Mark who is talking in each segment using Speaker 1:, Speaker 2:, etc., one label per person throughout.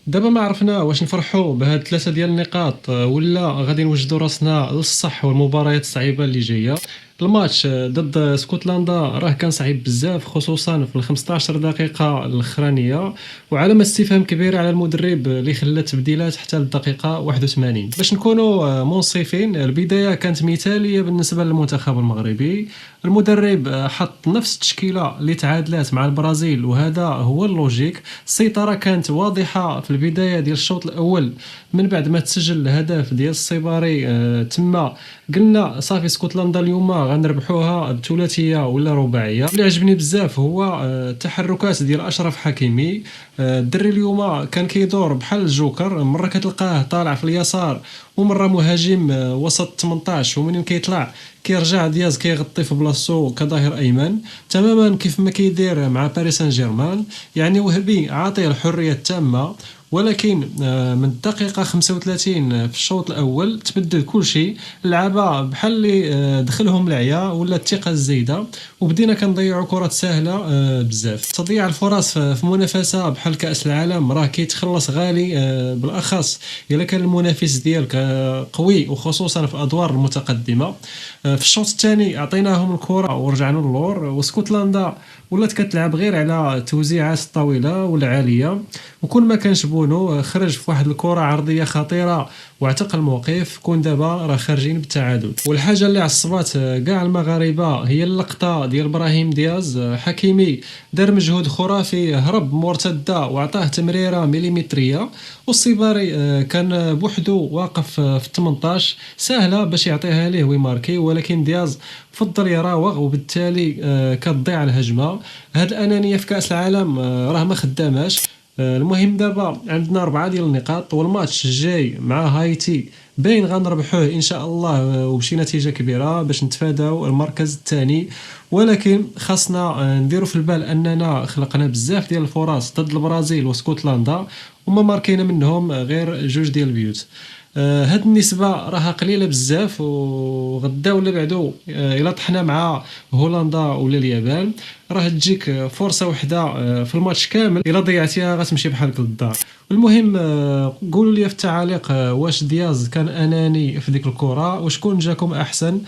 Speaker 1: دابا ما عرفنا واش نفرحوا بهاد 3 ديال النقاط ولا غادي نوجدوا راسنا للصح والمباريات الصعيبه اللي جايه. الماتش ضد اسكتلندا راه كان صعيب بزاف، خصوصا في ال 15 دقيقه الاخرانيه، وعلامه استفهام كبيره على المدرب اللي خلى التبديلات حتى للدقيقه 81. باش نكونوا منصفين، البدايه كانت مثاليه بالنسبه للمنتخب المغربي. المدرب حط نفس التشكيله اللي تعادلات مع البرازيل، وهذا هو اللوجيك. السيطره كانت واضحه في البدايه ديال الشوط الاول، من بعد ما تسجل الهدف ديال الصباري تما قلنا صافي اسكتلندا اليوم غنربحوها بثلاثيه ولا رباعيه. اللي عجبني بزاف هو التحركات ديال اشرف حكيمي. الدري اليوم كان كيدور بحال الجوكر، مره كتلقاه طالع في اليسار ومره مهاجم وسط 18، ومنين كيطلع كيرجع دياز كيغطي في بلاصتو كظهير ايمن، تماما كيف ما كيدير مع باريس سان جيرمان. يعني وهبي عاطيه الحريه التامه، ولكن من الدقيقة 35 في الشوط الأول تبدل كل شيء. اللعابة بحال اللي دخلهم العيا ولا الثقة الزايدة، وبدينا كنضيعوا كرات سهلة بزاف. تضييع الفرص في منافسة بحال كأس العالم راه كيتخلص غالي، بالأخص إلا كان المنافس ديالك قوي، وخصوصا في الأدوار المتقدمة. في الشوط الثاني عطيناهم الكرة ورجعنا للور، واسكتلندا ولات كتلعب غير على توزيعات طويلة والعالية، وكل ما كانش بونو خرج في واحد الكرة عرضية خطيرة واعتق الموقف. كون دابا راه خارجين بالتعادل. والحاجة اللي عصبات كاع المغاربة هي اللقطة ديال ابراهيم دياز. حكيمي دار مجهود خرافي، هرب مرتدة وعطاه تمريرة مليمترية، والصباري كان بوحدو واقف في 18 سهلة باش يعطيها ليه ويماركي، ولكن دياز فضل يراوغ، وبالتالي كتضيع الهجمة. هاد الأنانية في كأس العالم راه ما خداماش. المهم دابا عندنا 4 ديال النقاط، والماتش الجاي مع هايتي باين غنربحوه ان شاء الله وبشي نتيجه كبيره باش نتفاداو المركز الثاني. ولكن خاصنا نديروا في البال اننا خلقنا بزاف ديال الفرص ضد البرازيل واسكتلندا، وما ماركينا منهم غير 2 ديال البيوت. هاد النسبة راها قليلة بزاف، وغدا ولا بعدو إلا طحنا مع هولندا ولا اليابان راه تجيك فرصة وحدة في الماتش كامل، إلا ضيعتيها غتمشي بحالك للدار. المهم قولوا لي في التعاليق واش دياز كان أناني في ديك الكرة، وشكون جاكم أحسن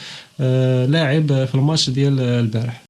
Speaker 1: لاعب في الماتش ديال البارح.